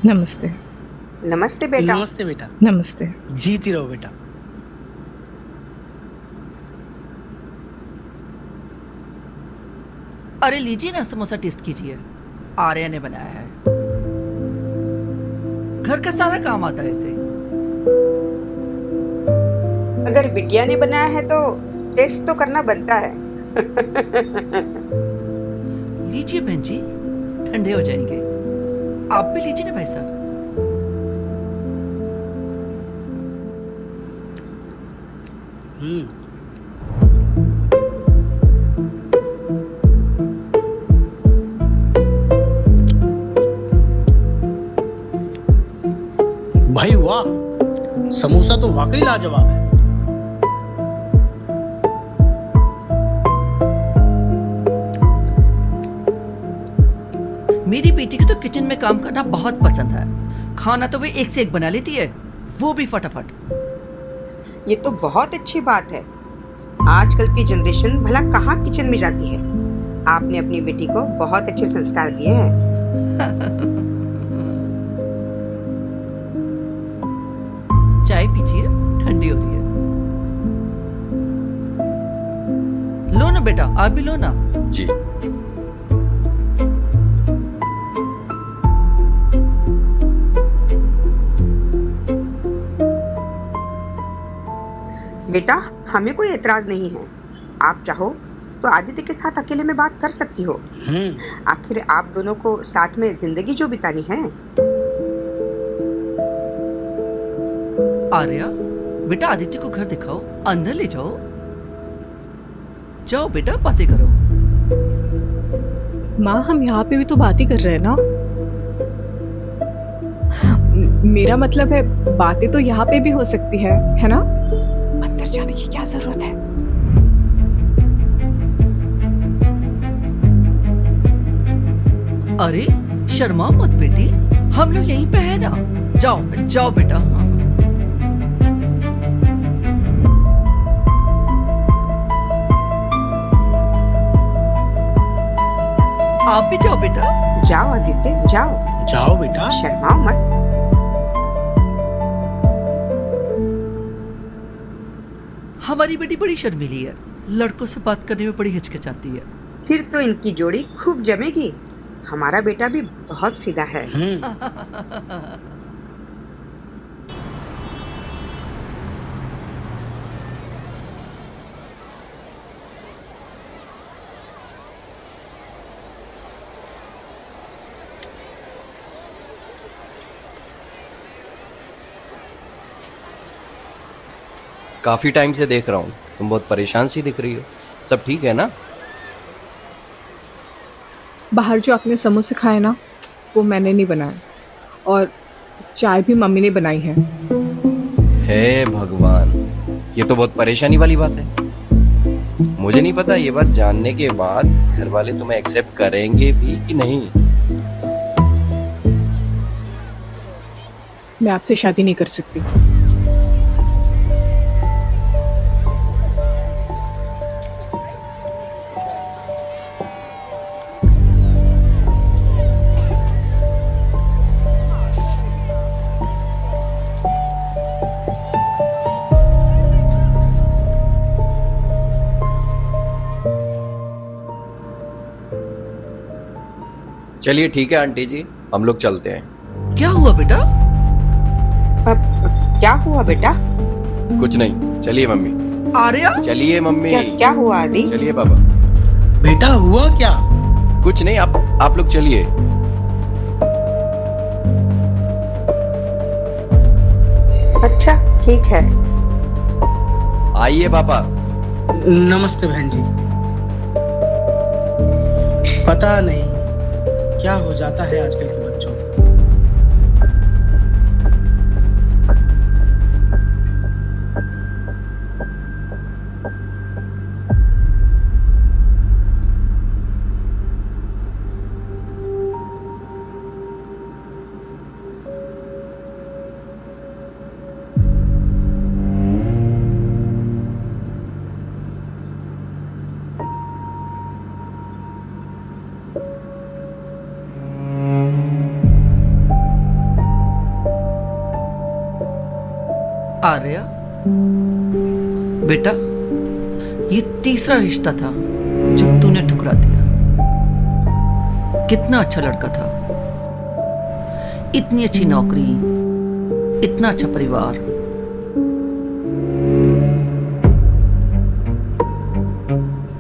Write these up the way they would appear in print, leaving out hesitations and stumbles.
नमस्ते। नमस्ते बेटा। नमस्ते बेटा। नमस्ते। जीती रहो बेटा। अरे लीजिए ना, समोसा टेस्ट कीजिए। आर्या ने बनाया है। घर का सारा काम आता है इसे। अगर बिटिया ने बनाया है तो टेस्ट तो करना बनता है। लीजिए बहन जी, ठंडे हो जाएंगे। आप भी लीजिए ना भाई साहब। भाई वाह, समोसा तो वाकई लाजवाब है। मेरी बेटी को तो किचन में काम करना बहुत पसंद है। खाना तो वे एक से एक बना लेती है, वो भी फटाफट। ये तो बहुत अच्छी बात है। आजकल की जनरेशन भला कहाँ किचन में जाती है। आपने अपनी बेटी को बहुत अच्छे संस्कार दिए हैं। चाय पीजिए, ठंडी हो रही है। लो ना बेटा, आप भी लो ना। जी। बेटा, हमें कोई एतराज नहीं है। आप चाहो तो आदित्य के साथ अकेले में बात कर सकती हो। आखिर आप दोनों को साथ में जिंदगी जो बितानी है। आर्या, बेटा आदित्य को घर दिखाओ, अंदर ले जाओ। जाओ बेटा, बातें करो। माँ, हम यहाँ पे भी तो बात ही कर रहे हैं ना। मेरा मतलब है, बातें तो यहाँ पे भी हो सकती है ना? अंदर जाने की क्या जरूरत है? अरे शर्मा मत बेटी, हम लोग यहीं पे है ना। जाओ जाओ बेटा। आप भी जाओ बेटा। जाओ आदित्य, जाओ। जाओ बेटा। शर्माओ मत। हमारी बेटी बड़ी शर्मीली है, लड़कों से बात करने में बड़ी हिचकिचाती है। फिर तो इनकी जोड़ी खूब जमेगी। हमारा बेटा भी बहुत सीधा है। काफी टाइम से देख रहा हूँ, तुम बहुत परेशान सी दिख रही हो। सब ठीक है ना? बाहर जो आपने समोसे खाए ना, वो मैंने नहीं बनाया, और चाय भी मम्मी ने बनाई है। हे भगवान, ये तो बहुत परेशानी वाली बात है। मुझे नहीं पता ये बात जानने के बाद घर वाले तुम्हें एक्सेप्ट करेंगे भी कि नहीं। मैं आपसे शादी नहीं कर सकती। चलिए ठीक है आंटी जी, हम लोग चलते हैं। क्या हुआ बेटा? अब क्या हुआ बेटा? कुछ नहीं, चलिए मम्मी। आर्या, चलिए मम्मी। क्या हुआ आदि? चलिए पापा। बेटा हुआ क्या? कुछ नहीं, आप लोग चलिए। अच्छा ठीक है। आइए पापा। नमस्ते बहन जी। पता नहीं क्या हो जाता है आजकल के बच्चों को। आर्या, बेटा, ये तीसरा रिश्ता था जो तूने ठुकरा दिया। कितना अच्छा लड़का था, इतनी अच्छी नौकरी, इतना अच्छा परिवार।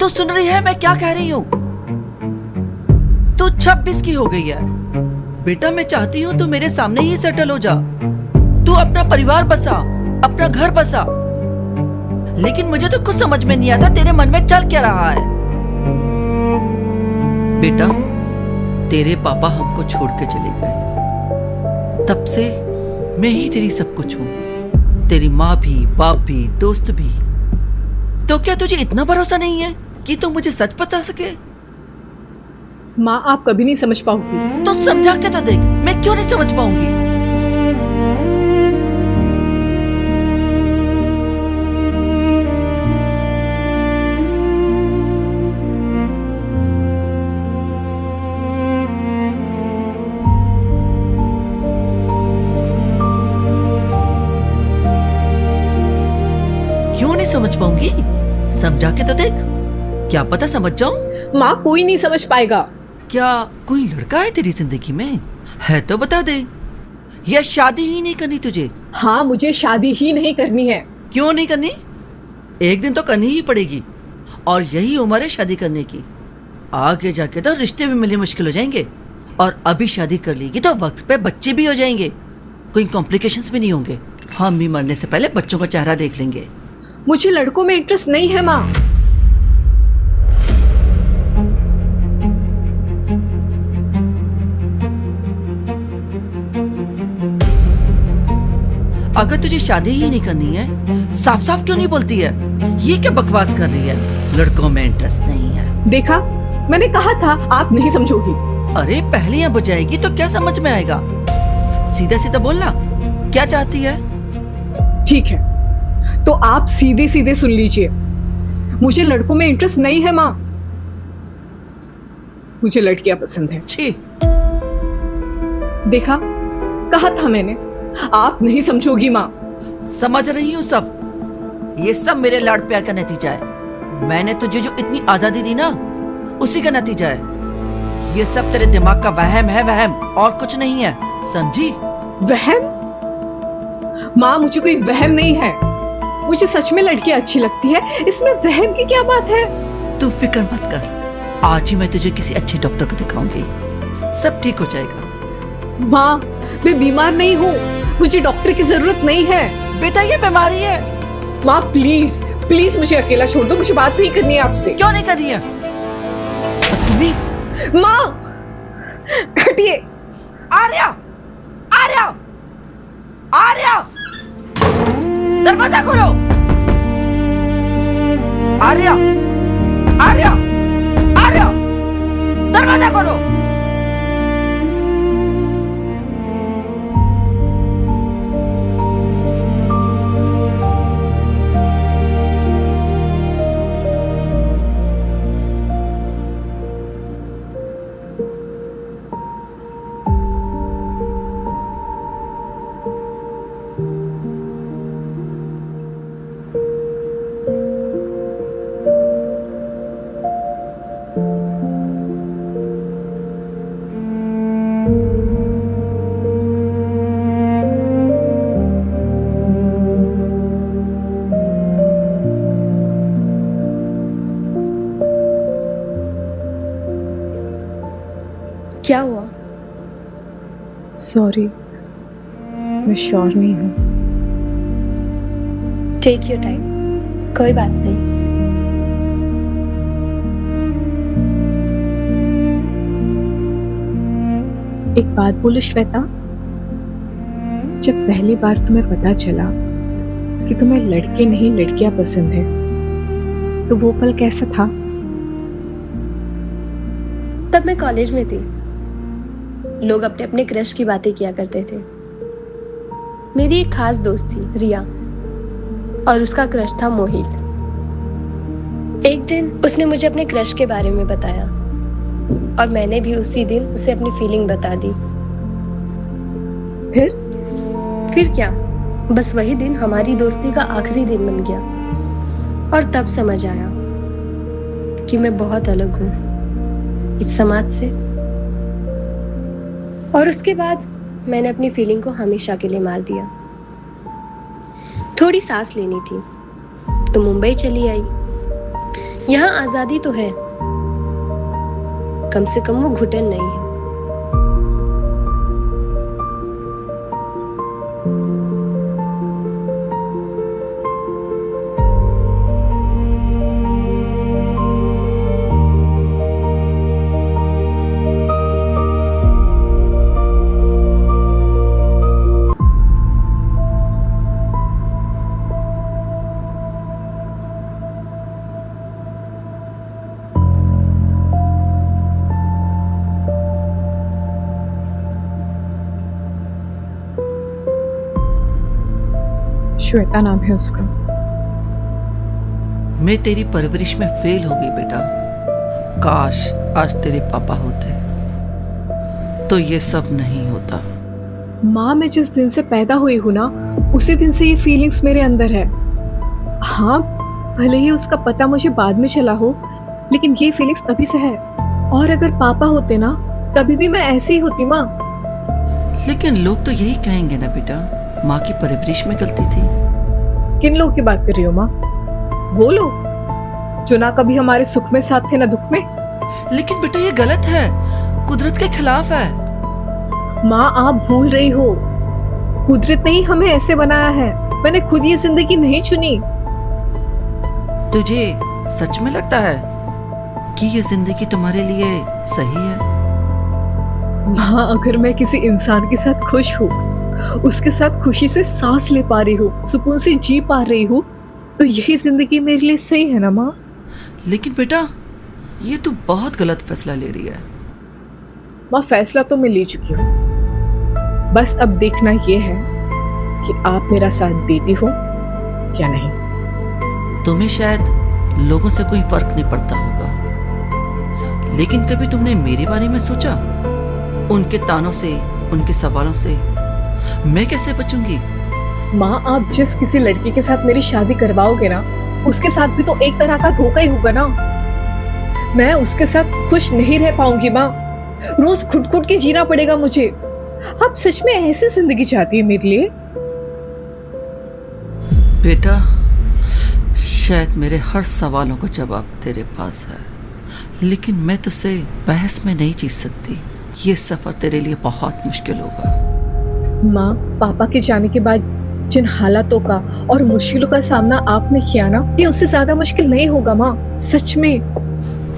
तू सुन रही है मैं क्या कह रही हूं? तू 26 की हो गई है बेटा। मैं चाहती हूं तू मेरे सामने ही सेटल हो जा। तू अपना परिवार बसा, अपना घर बसा। लेकिन मुझे तो कुछ समझ में नहीं आता तेरे मन में चल क्या रहा है। बेटा, तेरे पापा हमको छोड़ के चले गए, तब से मैं ही तेरी सब कुछ हूं। तेरी माँ भी, बाप भी, दोस्त भी। तो क्या तुझे इतना भरोसा नहीं है कि तू मुझे सच बता सके? माँ, आप कभी नहीं समझ पाओगी। तो समझा के तो देख, मैं क्यों नहीं समझ पाऊंगी? क्यों नहीं समझ पाऊंगी? समझा के तो देख, क्या पता समझ जाऊं। माँ, कोई नहीं समझ पाएगा। क्या कोई लड़का है तेरी जिंदगी में? है तो बता दे, या शादी ही नहीं करनी तुझे? हाँ, मुझे शादी ही नहीं करनी है। क्यों नहीं करनी? एक दिन तो करनी ही पड़ेगी, और यही उम्र है शादी करने की। आगे जाके तो रिश्ते भी मिलने मुश्किल हो जाएंगे, और अभी शादी कर लेगी तो वक्त पे बच्चे भी हो जाएंगे, कोई कॉम्प्लिकेशंस भी नहीं होंगे। हम भी मरने से पहले बच्चों का चेहरा देख लेंगे। मुझे लड़कों में इंटरेस्ट नहीं है माँ। अगर तुझे शादी ही नहीं करनी है, साफ साफ क्यों नहीं बोलती है? ये क्या बकवास कर रही है? लड़कों में इंटरेस्ट नहीं है। देखा, मैंने कहा था आप नहीं समझोगी। अरे पहले यहाँ बजाएगी तो क्या समझ में आएगा? सीधा सीधा बोलना, क्या चाहती है? ठीक है, तो आप सीधे सीधे सुन लीजिए। मुझे लड़कों में इंटरेस्ट नहीं है माँ। मुझे लड़कियां पसंद है। छी, देखा, कहा था मैंने, आप नहीं समझोगी माँ। समझ रही हूँ सब। ये सब मेरे लाड प्यार का नतीजा है। मैंने तुझे जो इतनी आजादी दी ना, उसी का नतीजा है। ये सब तेरे दिमाग का वहम है, वहम, और कुछ नहीं है, समझी? वहम? माँ, मुझे कोई वहम नहीं है। मुझे सच में लड़कियां अच्छी लगती है, इसमें वहम की क्या बात है? तू फिक्र मत कर, आज ही मैं तुझे किसी अच्छे डॉक्टर को दिखाऊंगी, सब ठीक हो जाएगा। माँ, मैं बीमार नहीं हूँ, मुझे डॉक्टर की जरूरत नहीं है। बेटा, ये बीमारी है। माँ प्लीज प्लीज मुझे अकेला छोड़ दो, मुझे बात नहीं करनी है आपसे। क्यों नहीं कर रही है? प्लीज। माँ, हटिए। आर्या, आर्या, आर्या, दरवाजा खोलो। आर्या, आर्या, आर्या, दरवाजा खोलो। क्या हुआ? सॉरी, मैं श्योर नहीं हूँ। टेक योर टाइम, कोई बात नहीं। एक बात बोलो श्वेता, जब पहली बार तुम्हें पता चला कि तुम्हें लड़के नहीं लड़कियां पसंद है, तो वो पल कैसा था? तब मैं कॉलेज में थी। लोग अपने अपने क्रश की बातें किया करते थे। मेरी एक खास दोस्त थी, रिया, और उसका क्रश था मोहित। एक दिन उसने मुझे अपने क्रश के बारे में बताया, और मैंने भी उसी दिन उसे अपनी फीलिंग बता दी। फिर क्या, बस वही दिन हमारी दोस्ती का आखिरी दिन बन गया और तब समझ आया कि मैं बहुत अलग हूं इस समाज से। और उसके बाद मैंने अपनी फीलिंग को हमेशा के लिए मार दिया। थोड़ी सांस लेनी थी तो मुंबई चली आई। यहाँ आजादी तो है, कम से कम वो घुटन नहीं है। श्वेता नाम है उसका। मैं तेरी परवरिश में फेल हो गई बेटा। काश आज तेरे पापा होते तो ये सब नहीं होता। माँ, मैं जिस दिन से पैदा हुई हूँ ना, उसी दिन से ये फीलिंग्स मेरे अंदर है। हाँ, भले ही उसका पता मुझे बाद में चला हो, लेकिन ये फीलिंग्स तभी से है। और अगर पापा होते ना, तभी भी मैं ऐसी ही होती माँ। लेकिन लोग तो यही कहेंगे ना बेटा, माँ की परवरिश में गलती थी। किन लोग की बात कर रही हो माँ? वो लोग जो ना कभी हमारे सुख में साथ थे ना दुख में। लेकिन बेटा ये गलत है, कुदरत के खिलाफ है। माँ, आप भूल रही हो, कुदरत ने ही हमें ऐसे बनाया है। मैंने खुद ये जिंदगी नहीं चुनी। तुझे सच में लगता है कि ये जिंदगी तुम्हारे लिए सही है? माँ, अगर मैं किसी इंसान के साथ खुश हूँ, उसके साथ खुशी से सांस ले पा रही हूँ, सुकून से जी पा रही हूँ, तो यही जिंदगी मेरे लिए सही है ना माँ। लेकिन बेटा ये तू बहुत गलत फैसला ले रही है। माँ, फैसला तो मैं ले चुकी हूँ। बस अब देखना ये है कि आप मेरा साथ देती हो या नहीं। तुम्हें शायद लोगों से कोई फर्क नहीं पड़ता होगा, लेकिन कभी तुमने मेरे बारे में सोचा? उनके तानों से, उनके सवालों से मैं कैसे बचूंगी? माँ, आप जिस किसी लड़की के साथ मेरी शादी करवाओगे ना, उसके साथ भी तो एक तरह का धोखा ही होगा ना। मैं उसके साथ खुश नहीं रह पाऊंगी माँ। रोज खुद खुद के जीना पड़ेगा मुझे। आप सच में ऐसी जिंदगी चाहती है मेरे लिए? बेटा शायद मेरे हर सवालों का जवाब तेरे पास है, लेकिन मैं तुझसे बहस में नहीं जीत सकती। ये सफर तेरे लिए बहुत मुश्किल होगा। माँ, पापा के जाने के बाद जिन हालातों का और मुश्किलों का सामना आपने किया ना, ये उससे ज्यादा मुश्किल नहीं होगा माँ, सच में।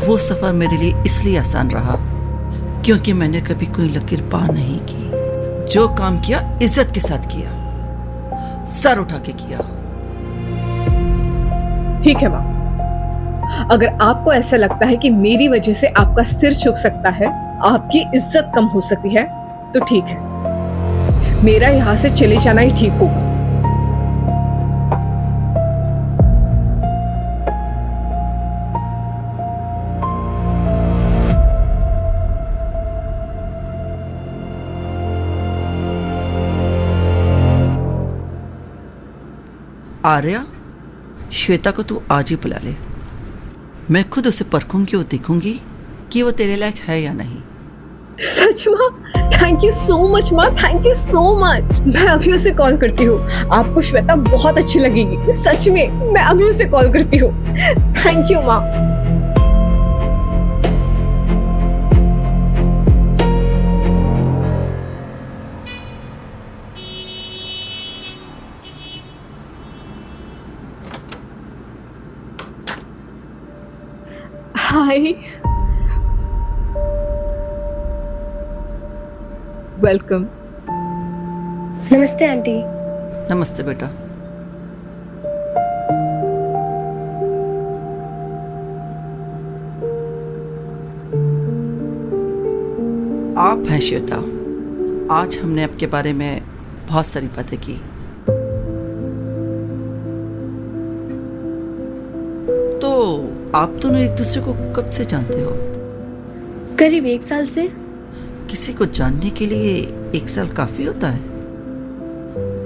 वो सफर मेरे लिए इसलिए आसान रहा क्योंकि मैंने कभी कोई लकीर पार नहीं की। जो काम किया इज्जत के साथ किया, सर उठा के किया। ठीक है माँ, अगर आपको ऐसा लगता है कि मेरी वजह से आपका सिर झुक सकता है, आपकी इज्जत कम हो सकती है, तो ठीक है, मेरा यहाँ से चले जाना ही ठीक होगा। आर्या, श्वेता को तू आज ही बुला ले। मैं खुद उसे परखूंगी और देखूंगी कि वो तेरे लायक है या नहीं। सच माँ? थैंक यू सो मच माँ, थैंक यू सो मच। मैं अभी उसे कॉल करती हूँ। आपको श्वेता बहुत अच्छी लगेगी, सच में। मैं अभी उसे कॉल करती हूँ। थैंक यू माँ। हाय, वेलकम। नमस्ते आंटी। नमस्ते बेटा। आप हैं श्वेता। आज हमने आपके बारे में बहुत सारी बातें की। तो आप दोनों एक दूसरे को कब से जानते हो? करीब 1 साल से। किसी को जानने के लिए 1 साल काफी होता है?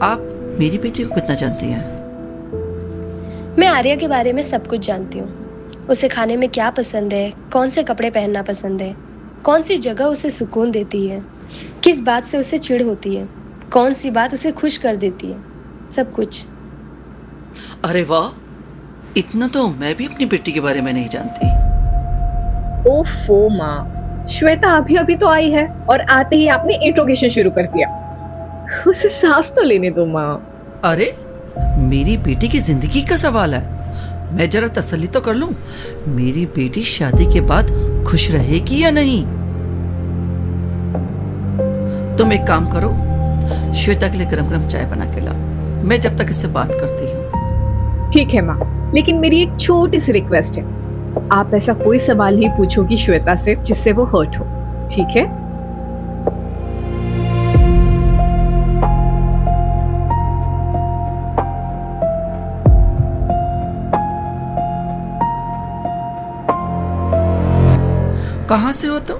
आप मेरी बेटी को कितना जानती है? मैं आर्या के बारे में सब कुछ जानती हूँ। उसे खाने में क्या पसंद है, कौन से कपड़े पहनना पसंद है, कौन सी जगह उसे सुकून देती है, किस बात से उसे चिढ़ होती है, कौन सी बात उसे खुश कर देती है, सब कुछ। अरे वाह, इतना तो मैं भी अपनी बेटी के बारे में नहीं जानती। ओफो माँ, श्वेता अभी अभी तो आई है और आते ही आपने इंट्रोगेशन शुरू कर दिया। उसे सांस तो लेने दो माँ। अरे मेरी बेटी की जिंदगी का सवाल है, मैं जरा तसल्ली तो कर लूं। मेरी बेटी शादी के बाद खुश रहेगी या नहीं? तुम एक काम करो, श्वेता के लिए गरम गरम चाय बना के लाओ, मैं जब तक इससे बात करती हूँ। ठीक है माँ, लेकिन मेरी एक छोटी सी रिक्वेस्ट है। आप ऐसा कोई सवाल नहीं पूछोगी श्वेता से जिससे वो हर्ट हो, ठीक है? कहाँ से हो तुम?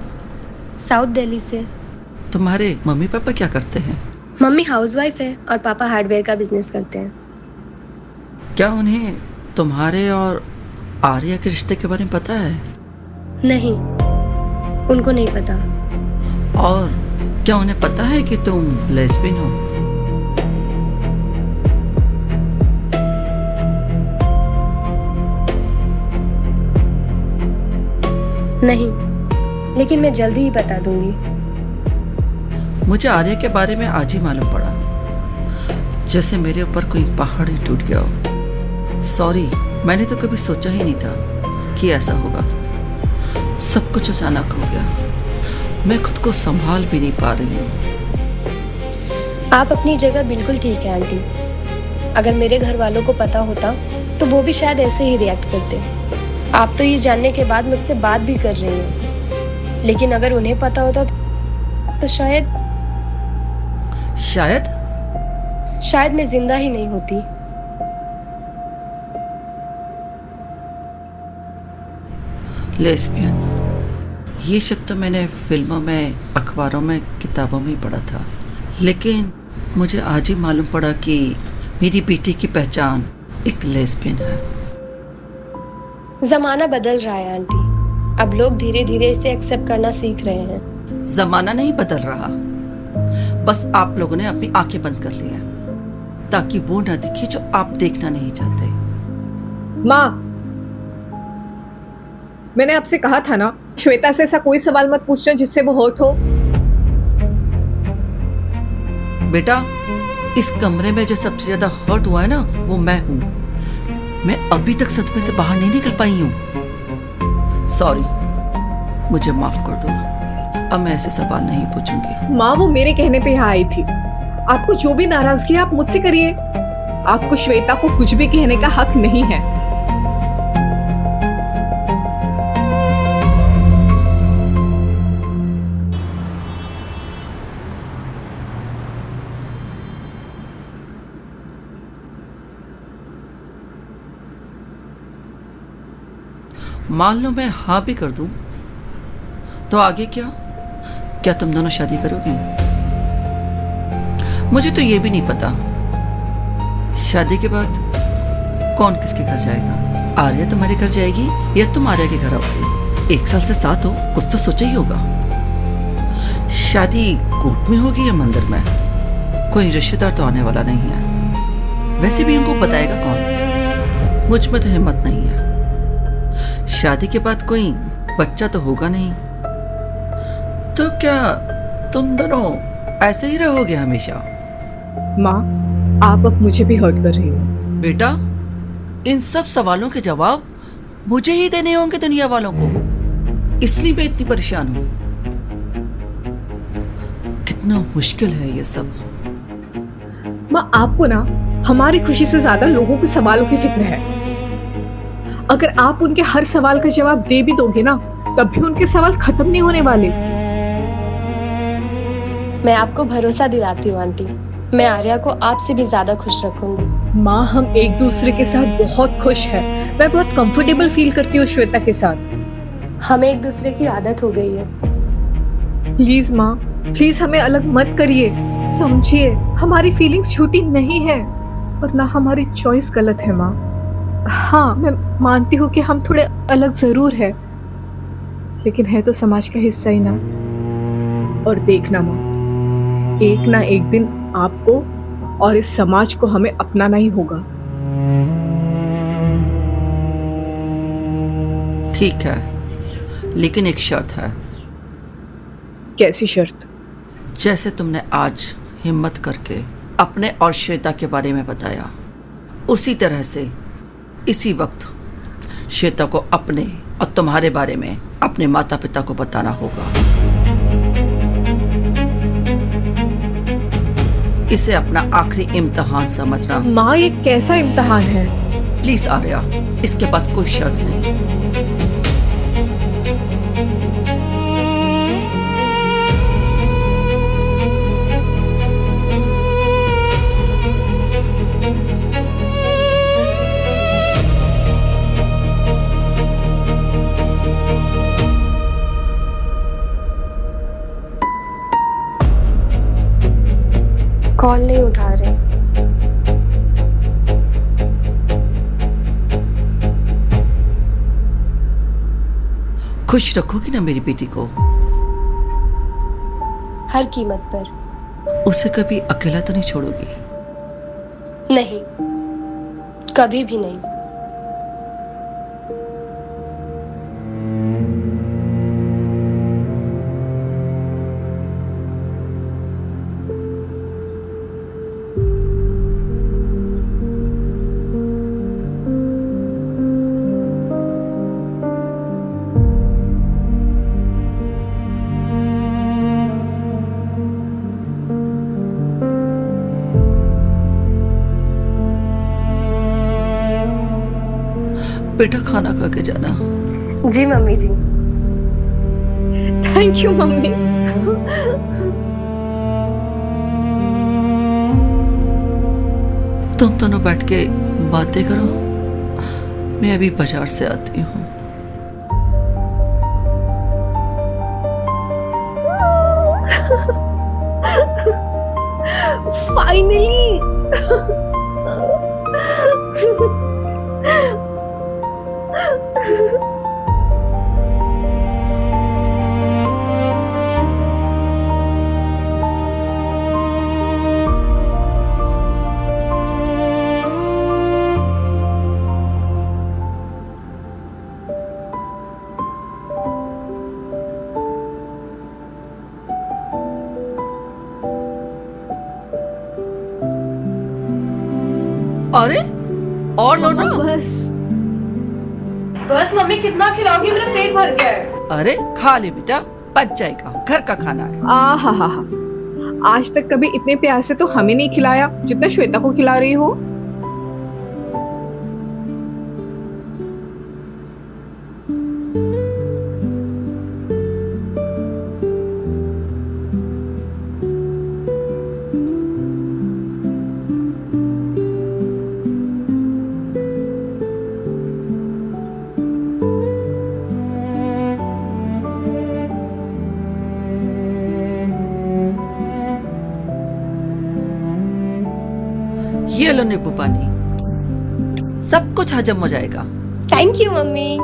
साउथ दिल्ली से। तुम्हारे मम्मी पापा क्या करते हैं? मम्मी हाउसवाइफ है और पापा हार्डवेयर का बिजनेस करते हैं। क्या उन्हें तुम्हारे और आर्या के रिश्ते के बारे में पता है? नहीं, उनको नहीं पता। और क्या उन्हें पता है कि तुम लेस्बियन हो? नहीं, लेकिन मैं जल्दी ही बता दूंगी। मुझे आर्या के बारे में आज ही मालूम पड़ा, जैसे मेरे ऊपर कोई पहाड़ ही टूट गया हो। सॉरी, मैंने तो कभी सोचा ही नहीं था कि ऐसा होगा। सब कुछ अचानक हो गया, मैं खुद को संभाल भी नहीं पा रही हूँ। आप अपनी जगह बिल्कुल ठीक है आंटी। अगर मेरे घर वालों को पता होता तो वो भी शायद ऐसे ही रिएक्ट करते। आप तो ये जानने के बाद मुझसे बात भी कर रही हैं, लेकिन अगर उन्हें पता होता तो शायद मैं जिंदा ही नहीं होती। लेस्बियन, ये शब्द तो मैंने फिल्मों में, अखबारों में, किताबों में ही पढ़ा था, लेकिन मुझे आज ही मालूम पड़ा कि मेरी बेटी की पहचान एक लेस्बियन है। जमाना बदल रहा है आंटी, अब लोग धीरे धीरे इसे एक्सेप्ट करना सीख रहे हैं। जमाना नहीं बदल रहा, बस आप लोगों ने अपनी आंखें बंद कर ली हैं ताकि वो न दिखे जो आप देखना नहीं चाहते। माँ, मैंने आपसे कहा था ना, श्वेता से ऐसा कोई सवाल मत पूछना जिससे वो हर्ट हो। बेटा, इस कमरे में जो सबसे ज्यादा हर्ट हुआ है ना, वो मैं हूं। मैं अभी तक सदमे से बाहर नहीं निकल पाई हूं। सॉरी, मुझे माफ कर दो, अब मैं ऐसे सवाल नहीं पूछूंगी। माँ, वो मेरे कहने पे यहाँ आई थी। आपको जो भी नाराजगी है आप मुझसे करिए। आपको श्वेता को कुछ भी कहने का हक नहीं है। मान लो मैं हाँ भी कर दूं, तो आगे क्या? क्या तुम दोनों शादी करोगी? मुझे तो ये भी नहीं पता शादी के बाद कौन किसके घर जाएगा। आर्या तुम्हारे घर जाएगी या तुम आर्या के घर आओगे? 1 साल से साथ हो, कुछ तो सोचा ही होगा। शादी कोर्ट में होगी या मंदिर में? कोई रिश्तेदार तो आने वाला नहीं है, वैसे भी उनको बताएगा कौन? मुझ में तो हिम्मत नहीं है। शादी के बाद कोई बच्चा तो होगा नहीं, तो क्या तुम दोनों ऐसे ही रहोगे हमेशा? माँ, आप अब मुझे भी हर्ट कर रही हो। बेटा, इन सब सवालों के जवाब मुझे ही देने होंगे दुनिया वालों को, इसलिए मैं इतनी परेशान हूं। कितना मुश्किल है ये सब। माँ, आपको ना हमारी खुशी से ज्यादा लोगों के सवालों की फिक्र है। अगर आप उनके हर सवाल का जवाब दे भी दोगे ना, तब भी उनके सवाल खत्म नहीं होने वाले। मैं आपको भरोसा दिलाती हूँ आंटी, मैं आर्या को आपसे भी ज्यादा खुश रखूंगी। माँ, हम एक दूसरे के साथ बहुत खुश हैं। मैं बहुत कंफर्टेबल फील करती हूँ श्वेता के साथ। हमें एक दूसरे की आदत हो गई है। प्लीज माँ, प्लीज हमें अलग मत करिए, समझिए हमारी फीलिंग्स झूठी नहीं है और ना हमारी चॉइस गलत है माँ। हाँ, मैं मानती हूँ कि हम थोड़े अलग जरूर है, लेकिन है तो समाज का हिस्सा ही ना। और देखना माँ, एक ना एक दिन आपको और इस समाज को हमें अपनाना ही होगा। ठीक है, लेकिन एक शर्त है। कैसी शर्त? जैसे तुमने आज हिम्मत करके अपने और श्वेता के बारे में बताया, उसी तरह से इसी वक्त श्वेता को अपने और तुम्हारे बारे में अपने माता पिता को बताना होगा। इसे अपना आखिरी इम्तिहान समझना। माँ, ये कैसा इम्तिहान है? प्लीज आर्या, इसके बाद कोई शर्त नहीं। कॉल नहीं उठा रहे। खुश रखोगी ना मेरी बेटी को? हर कीमत पर। उसे कभी अकेला तो नहीं छोड़ोगी? नहीं, कभी भी नहीं। बेटा खाना खा के जाना। जी मम्मी जी। Thank you mummy. तुम दोनों बैठ के बातें करो, मैं अभी बाजार से आती हूँ। फाइनली। अरे और लो ना। बस बस मम्मी, कितना खिलाओगी? मेरा पेट भर गया है। अरे खा ले बेटा, पच जाएगा, घर का खाना है। हा हा हा। आज तक कभी इतने प्यार से तो हमें नहीं खिलाया जितना श्वेता को खिला रही हो। ये लो नींबू पानी, सब कुछ हजम हो जाएगा। Thank you mummy.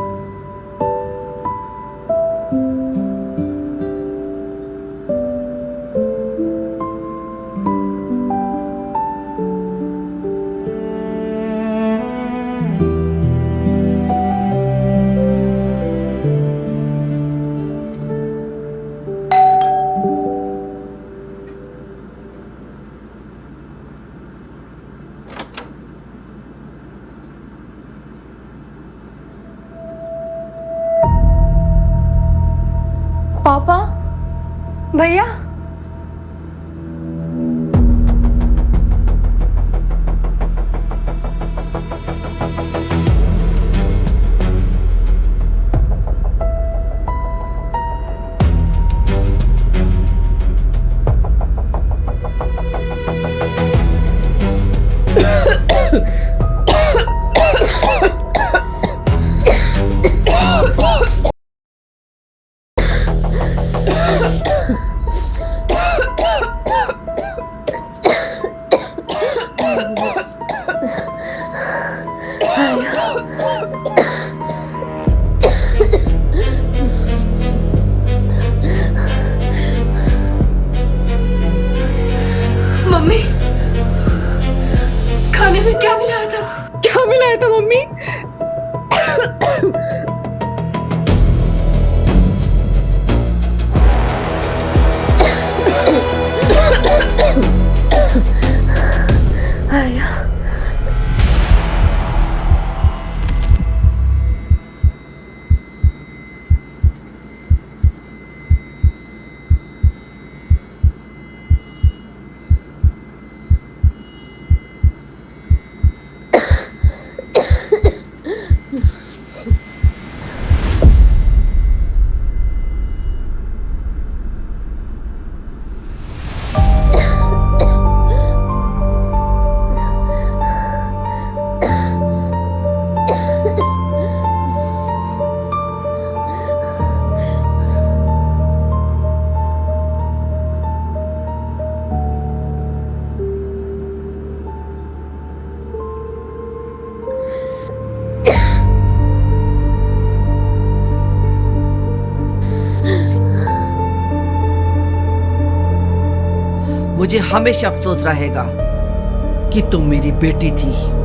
पापा, भैया, मुझे हमेशा अफसोस रहेगा कि तुम मेरी बेटी थी।